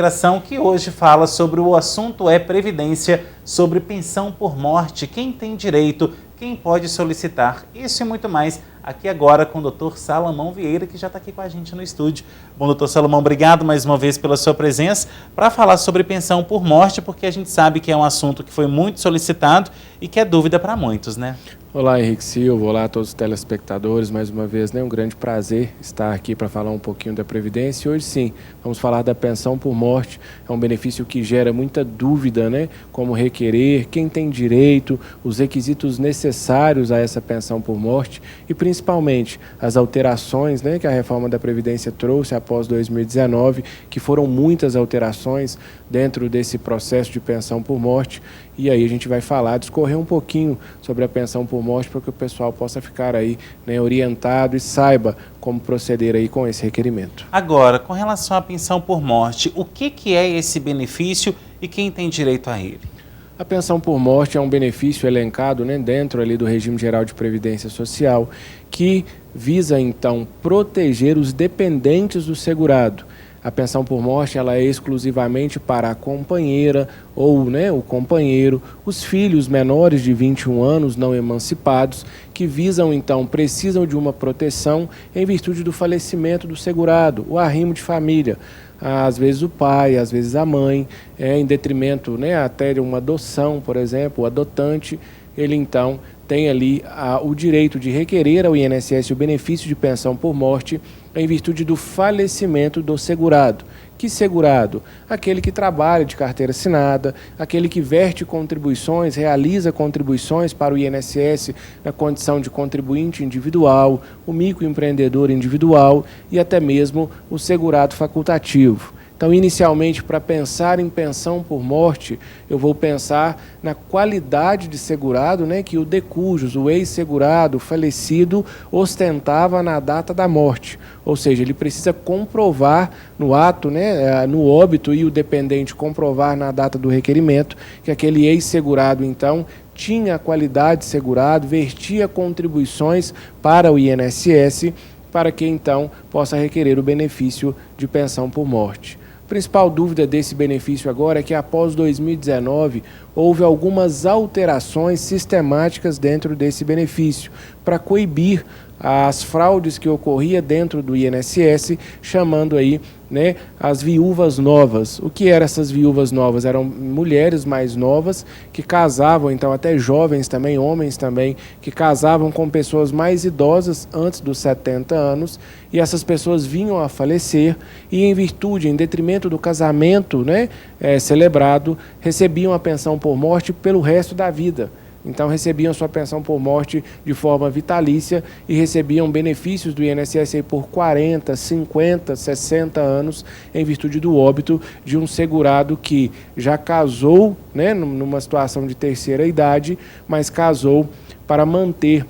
Imigração, que hoje fala sobre o assunto Previdência, sobre pensão por morte, quem tem direito, quem pode solicitar, isso e muito mais, aqui agora com o Dr. Salomão Vieira, que já está aqui com a gente no estúdio. Bom, Dr. Salomão, obrigado mais uma vez pela sua presença para falar sobre pensão por morte, porque a gente sabe que é um assunto que foi muito solicitado e que é dúvida para muitos, né? Olá, Henrique Silva, olá a todos os telespectadores, mais uma vez, né, um grande prazer estar aqui para falar um pouquinho da Previdência. E hoje sim, vamos falar da pensão por morte, é um benefício que gera muita dúvida, né, como requerer, quem tem direito, os requisitos necessários a essa pensão por morte e principalmente as alterações, né, que a reforma da Previdência trouxe após 2019, que foram muitas alterações dentro desse processo de pensão por morte. E aí a gente vai falar, discorrer um pouquinho sobre a pensão por morte para que o pessoal possa ficar aí, né, orientado e saiba como proceder aí com esse requerimento. Agora, com relação à pensão por morte, o que é esse benefício e quem tem direito a ele? A pensão por morte é um benefício elencado, né, dentro ali do regime geral de previdência social, que visa então proteger os dependentes do segurado. A pensão por morte ela é exclusivamente para a companheira ou, né, o companheiro, os filhos menores de 21 anos não emancipados, que precisam de uma proteção em virtude do falecimento do segurado, o arrimo de família. Às vezes o pai, às vezes a mãe, em detrimento, né, até de uma adoção, por exemplo, o adotante, ele então tem ali o direito de requerer ao INSS o benefício de pensão por morte em virtude do falecimento do segurado. Que segurado? Aquele que trabalha de carteira assinada, aquele que verte contribuições, realiza contribuições para o INSS na condição de contribuinte individual, o microempreendedor individual e até mesmo o segurado facultativo. Então, inicialmente, para pensar em pensão por morte, eu vou pensar na qualidade de segurado, né, que o de cujus, o ex-segurado falecido, ostentava na data da morte. Ou seja, ele precisa comprovar no ato, né, no óbito, e o dependente comprovar na data do requerimento que aquele ex-segurado, então, tinha a qualidade de segurado, vertia contribuições para o INSS, para que, então, possa requerer o benefício de pensão por morte. A principal dúvida desse benefício agora é que após 2019 houve algumas alterações sistemáticas dentro desse benefício para coibir as fraudes que ocorria dentro do INSS, chamando aí, né, as viúvas novas. O que eram essas viúvas novas? Eram mulheres mais novas que casavam, então até jovens também, homens também, que casavam com pessoas mais idosas antes dos 70 anos, e essas pessoas vinham a falecer e em detrimento do casamento, né, celebrado, recebiam a pensão por morte pelo resto da vida. Então recebiam sua pensão por morte de forma vitalícia e recebiam benefícios do INSS por 40, 50, 60 anos em virtude do óbito de um segurado que já casou, né, numa situação de terceira idade, mas casou para manter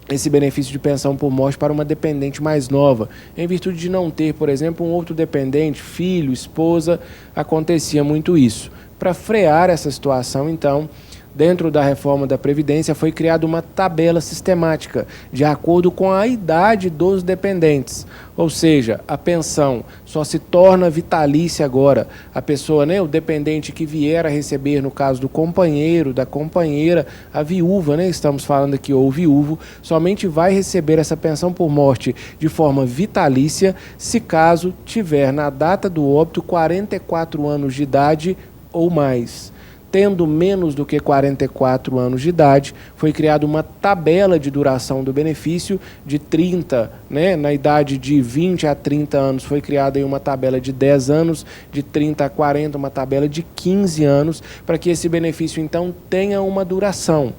esse benefício de pensão por morte para uma dependente mais nova. Em virtude de não ter, por exemplo, um outro dependente, filho, esposa, acontecia muito isso. Para frear essa situação, então, dentro da reforma da Previdência foi criada uma tabela sistemática de acordo com a idade dos dependentes. Ou seja, a pensão só se torna vitalícia agora. A pessoa, né, o dependente que vier a receber, no caso do companheiro, da companheira, a viúva, né, estamos falando aqui, ou viúvo, somente vai receber essa pensão por morte de forma vitalícia se caso tiver na data do óbito 44 anos de idade ou mais. Tendo menos do que 44 anos de idade, foi criada uma tabela de duração do benefício de 30, né? Na idade de 20 a 30 anos foi criada aí uma tabela de 10 anos, de 30 a 40 uma tabela de 15 anos, para que esse benefício então tenha uma duração.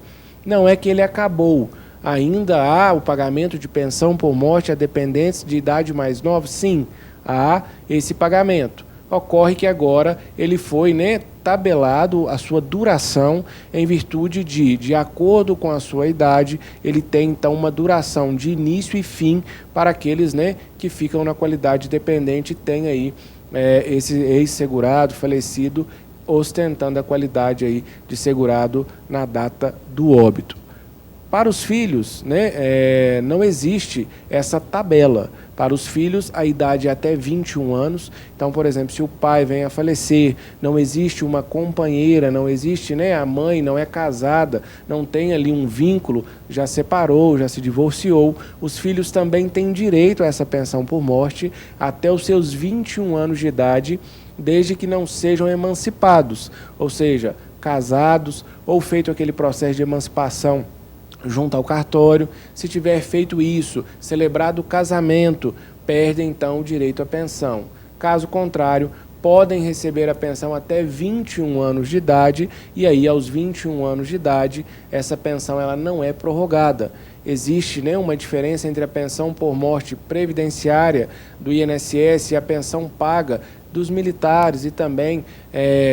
Não é que ele acabou. Ainda há o pagamento de pensão por morte a dependentes de idade mais nova? Sim, há esse pagamento. Ocorre que agora ele foi, né, tabelado a sua duração em virtude de acordo com a sua idade, ele tem então uma duração de início e fim para aqueles, né, que ficam na qualidade dependente e tem aí esse ex-segurado falecido ostentando a qualidade aí de segurado na data do óbito. Para os filhos, né, não existe essa tabela. Para os filhos, a idade é até 21 anos. Então, por exemplo, se o pai vem a falecer, não existe uma companheira, não existe, né, a mãe não é casada, não tem ali um vínculo, já separou, já se divorciou, os filhos também têm direito a essa pensão por morte até os seus 21 anos de idade, desde que não sejam emancipados, ou seja, casados ou feito aquele processo de emancipação junto ao cartório. Se tiver feito isso, celebrado o casamento, perdem então o direito à pensão. Caso contrário, podem receber a pensão até 21 anos de idade, e aí aos 21 anos de idade, essa pensão ela não é prorrogada. Existe, né, uma diferença entre a pensão por morte previdenciária do INSS e a pensão paga dos militares e também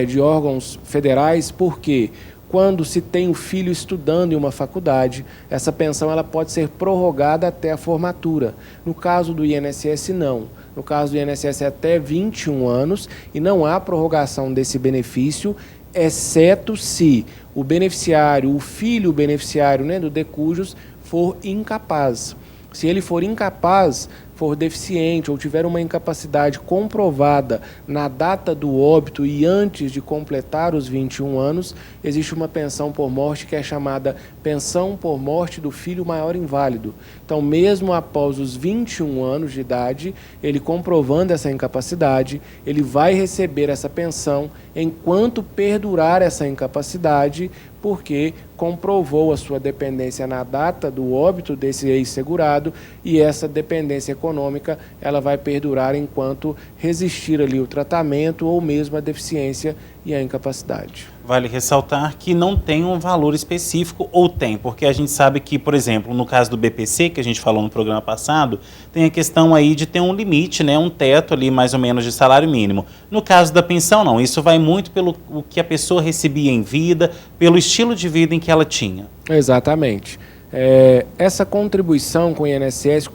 de órgãos federais, porque quando se tem um filho estudando em uma faculdade, essa pensão ela pode ser prorrogada até a formatura. No caso do INSS, não. No caso do INSS é até 21 anos e não há prorrogação desse benefício, exceto se o beneficiário, o filho beneficiário, né, do decujus, for incapaz. Se ele for incapaz, for deficiente ou tiver uma incapacidade comprovada na data do óbito e antes de completar os 21 anos, existe uma pensão por morte que é chamada pensão por morte do filho maior inválido. Então, mesmo após os 21 anos de idade, ele comprovando essa incapacidade, ele vai receber essa pensão enquanto perdurar essa incapacidade, porque comprovou a sua dependência na data do óbito desse ex-segurado, e essa dependência econômica ela vai perdurar enquanto resistir ali o tratamento ou mesmo a deficiência e a incapacidade. Vale ressaltar que não tem um valor específico, ou tem, porque a gente sabe que, por exemplo, no caso do BPC, que a gente falou no programa passado, tem a questão aí de ter um limite, né, um teto ali mais ou menos de salário mínimo. No caso da pensão, não, isso vai muito pelo o que a pessoa recebia em vida, pelo estilo de vida em que ela tinha. Exatamente. Essa contribuição com o INSS,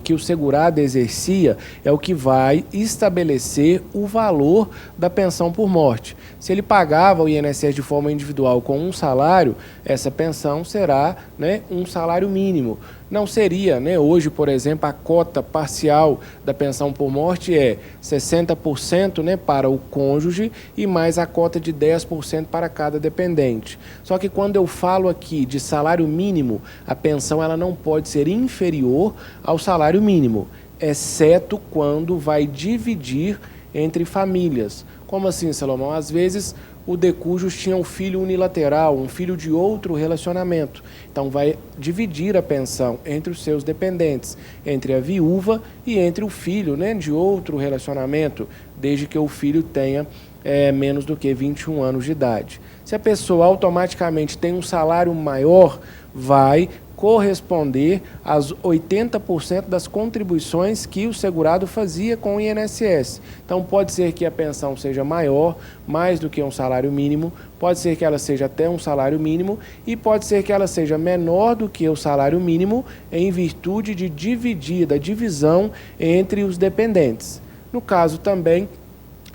que o segurado exercia, é o que vai estabelecer o valor da pensão por morte. Se ele pagava o INSS de forma individual com um salário, essa pensão será, né, um salário mínimo. Não seria, né, hoje, por exemplo, a cota parcial da pensão por morte é 60%, né, para o cônjuge e mais a cota de 10% para cada dependente. Só que quando eu falo aqui de salário mínimo, a pensão ela não pode ser inferior ao salário mínimo, exceto quando vai dividir entre famílias. Como assim, Salomão? Às vezes o decujus tinha um filho unilateral, um filho de outro relacionamento. Então vai dividir a pensão entre os seus dependentes, entre a viúva e entre o filho, né, de outro relacionamento, desde que o filho tenha menos do que 21 anos de idade. Se a pessoa automaticamente tem um salário maior, vai corresponder às 80% das contribuições que o segurado fazia com o INSS. Então, pode ser que a pensão seja maior, mais do que um salário mínimo, pode ser que ela seja até um salário mínimo e pode ser que ela seja menor do que o salário mínimo em virtude de da divisão entre os dependentes. No caso também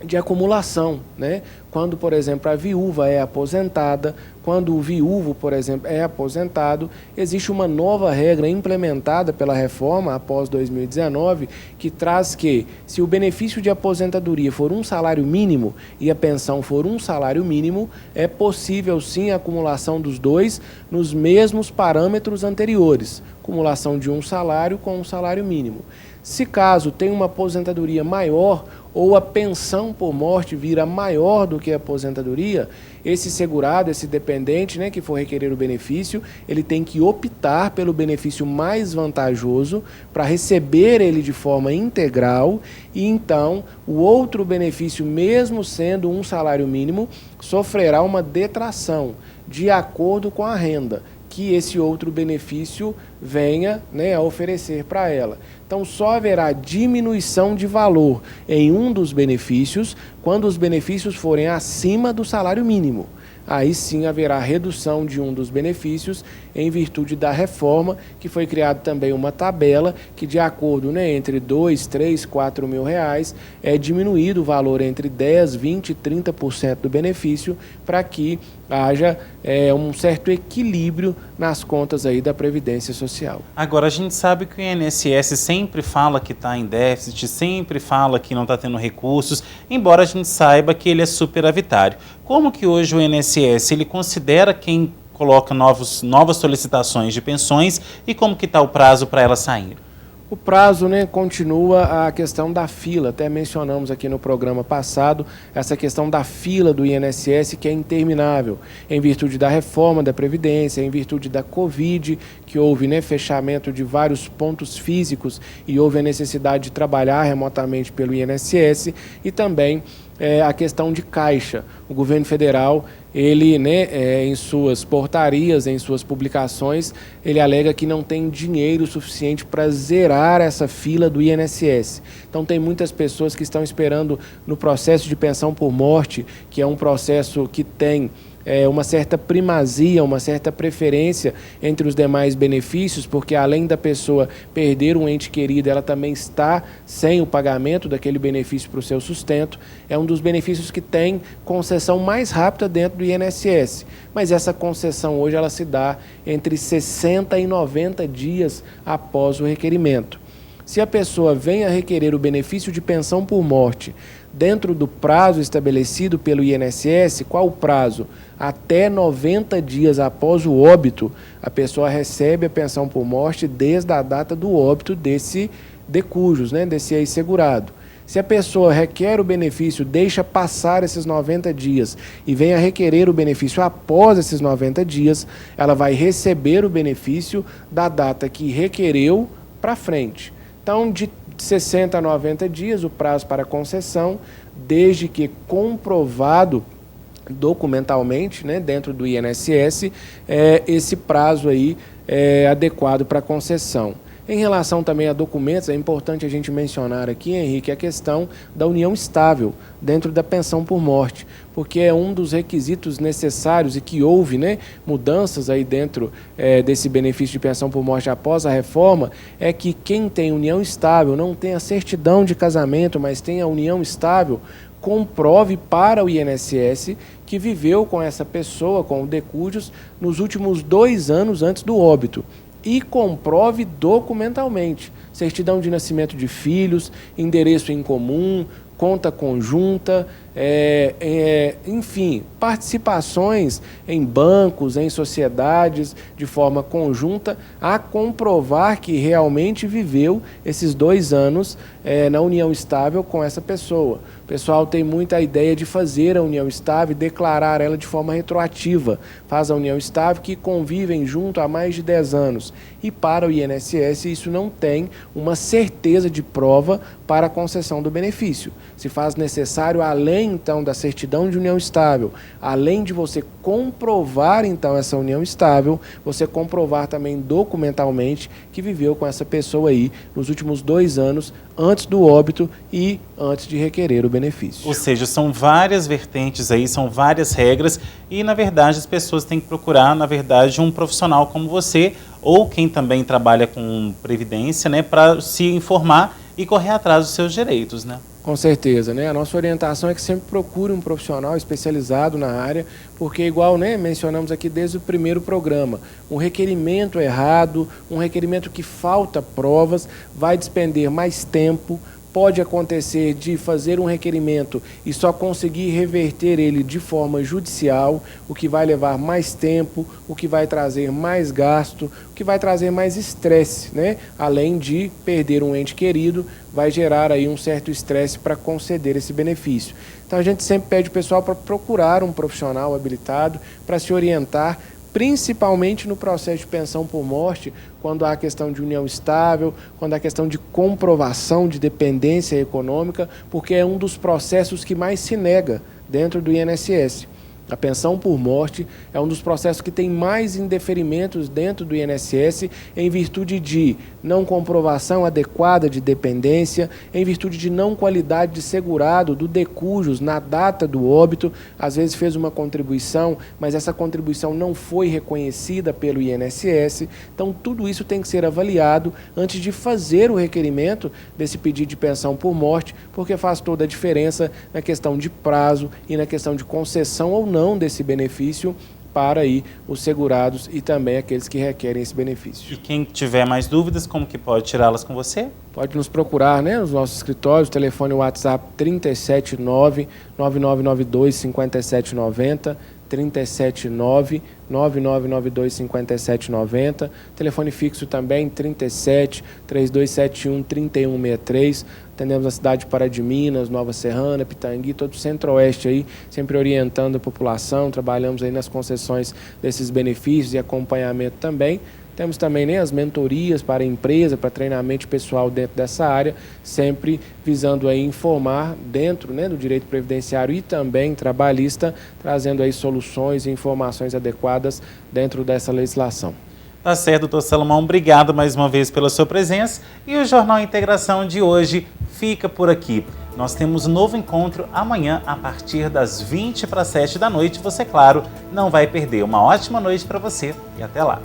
de acumulação, né? Quando, por exemplo, a viúva é aposentada, quando o viúvo, por exemplo, é aposentado, existe uma nova regra implementada pela reforma após 2019, que traz que, se o benefício de aposentadoria for um salário mínimo e a pensão for um salário mínimo, é possível sim a acumulação dos dois nos mesmos parâmetros anteriores, acumulação de um salário com um salário mínimo. Se caso tem uma aposentadoria maior ou a pensão por morte vira maior do que a aposentadoria, esse segurado, esse dependente, né, que for requerer o benefício, ele tem que optar pelo benefício mais vantajoso para receber ele de forma integral e então o outro benefício, mesmo sendo um salário mínimo, sofrerá uma detração de acordo com a renda que esse outro benefício venha, né, a oferecer para ela. Então, só haverá diminuição de valor em um dos benefícios quando os benefícios forem acima do salário mínimo. aí sim haverá redução de um dos benefícios em virtude da reforma, que foi criada também uma tabela que, de acordo, né, entre 2, 3, 4 mil reais, é diminuído o valor entre 10, 20 e 30% do benefício para que haja um certo equilíbrio nas contas aí da Previdência Social. Agora, a gente sabe que o INSS sempre fala que está em déficit, sempre fala que não está tendo recursos, embora a gente saiba que ele é superavitário. Como que hoje o INSS ele considera quem coloca novas solicitações de pensões e como que está o prazo para elas saírem? O prazo, né, continua a questão da fila, até mencionamos aqui no programa passado, essa questão da fila do INSS que é interminável, em virtude da reforma da Previdência, em virtude da Covid, que houve, né, fechamento de vários pontos físicos e houve a necessidade de trabalhar remotamente pelo INSS e também a questão de caixa. O governo federal, ele, né, em suas portarias, em suas publicações, ele alega que não tem dinheiro suficiente para zerar essa fila do INSS. Então tem muitas pessoas que estão esperando no processo de pensão por morte, que é um processo que tem uma certa primazia, uma certa preferência entre os demais benefícios, porque além da pessoa perder um ente querido, ela também está sem o pagamento daquele benefício para o seu sustento. É um dos benefícios que tem concessão mais rápida dentro do INSS, mas essa concessão hoje ela se dá entre 60 e 90 dias após o requerimento. Se a pessoa vem a requerer o benefício de pensão por morte dentro do prazo estabelecido pelo INSS, qual o prazo? Até 90 dias após o óbito, a pessoa recebe a pensão por morte desde a data do óbito desse decujus, né, desse ex-segurado. Se a pessoa requer o benefício, deixa passar esses 90 dias e vem a requerer o benefício após esses 90 dias, ela vai receber o benefício da data que requereu para frente. Então, de 60 a 90 dias, o prazo para concessão, desde que comprovado documentalmente, né, dentro do INSS, esse prazo aí é adequado para concessão. Em relação também a documentos, é importante a gente mencionar aqui, Henrique, a questão da união estável dentro da pensão por morte, porque é um dos requisitos necessários e que houve, né, mudanças aí dentro desse benefício de pensão por morte após a reforma, é que quem tem união estável, não tem a certidão de casamento, mas tem a união estável, comprove para o INSS que viveu com essa pessoa, com o decujus, nos últimos 2 anos antes do óbito. E comprove documentalmente, certidão de nascimento de filhos, endereço em comum, conta conjunta, enfim, participações em bancos, em sociedades, de forma conjunta, a comprovar que realmente viveu esses 2 anos na união estável com essa pessoa. O pessoal tem muita ideia de fazer a união estável e declarar ela de forma retroativa. Faz a união estável que convivem junto há mais de 10 anos. E para o INSS isso não tem uma certeza de prova para a concessão do benefício. Se faz necessário, além então da certidão de união estável, além de você comprovar então essa união estável, você comprovar também documentalmente que viveu com essa pessoa aí nos últimos 2 anos antes do óbito e antes de requerer o benefício. Ou seja, são várias vertentes aí, são várias regras e, na verdade, as pessoas têm que procurar, na verdade, um profissional como você ou quem também trabalha com previdência, né, para se informar e correr atrás dos seus direitos, né? Com certeza, né? A nossa orientação é que sempre procure um profissional especializado na área, porque igual, né, mencionamos aqui desde o primeiro programa, um requerimento errado, um requerimento que falta provas, vai despender mais tempo. Pode acontecer de fazer um requerimento e só conseguir reverter ele de forma judicial, o que vai levar mais tempo, o que vai trazer mais gasto, o que vai trazer mais estresse, né? Além de perder um ente querido, vai gerar aí um certo estresse para conceder esse benefício. Então a gente sempre pede o pessoal para procurar um profissional habilitado para se orientar, principalmente no processo de pensão por morte, quando há a questão de união estável, quando há a questão de comprovação de dependência econômica, porque é um dos processos que mais se nega dentro do INSS. A pensão por morte é um dos processos que tem mais indeferimentos dentro do INSS em virtude de não comprovação adequada de dependência, em virtude de não qualidade de segurado do decujus na data do óbito. Às vezes fez uma contribuição, mas essa contribuição não foi reconhecida pelo INSS. Então tudo isso tem que ser avaliado antes de fazer o requerimento desse pedido de pensão por morte, porque faz toda a diferença na questão de prazo e na questão de concessão ou não desse benefício para aí os segurados e também aqueles que requerem esse benefício. E quem tiver mais dúvidas, como que pode tirá-las com você? Pode nos procurar, nos nossos escritórios, telefone WhatsApp 379-9992-5790, 379-9992-5790, telefone fixo também 37-3271-3163, atendemos a cidade de Pará de Minas, Nova Serrana, Pitangui, todo o centro-oeste aí, sempre orientando a população, trabalhamos aí nas concessões desses benefícios e acompanhamento também. Temos também as mentorias para a empresa, para treinamento pessoal dentro dessa área, sempre visando aí informar dentro do direito previdenciário e também trabalhista, trazendo aí soluções e informações adequadas dentro dessa legislação. Tá certo, doutor Salomão, obrigado mais uma vez pela sua presença e o Jornal Integração de hoje fica por aqui. Nós temos um novo encontro amanhã a partir das 20 para 7 da noite. Você, claro, não vai perder. Uma ótima noite para você e até lá.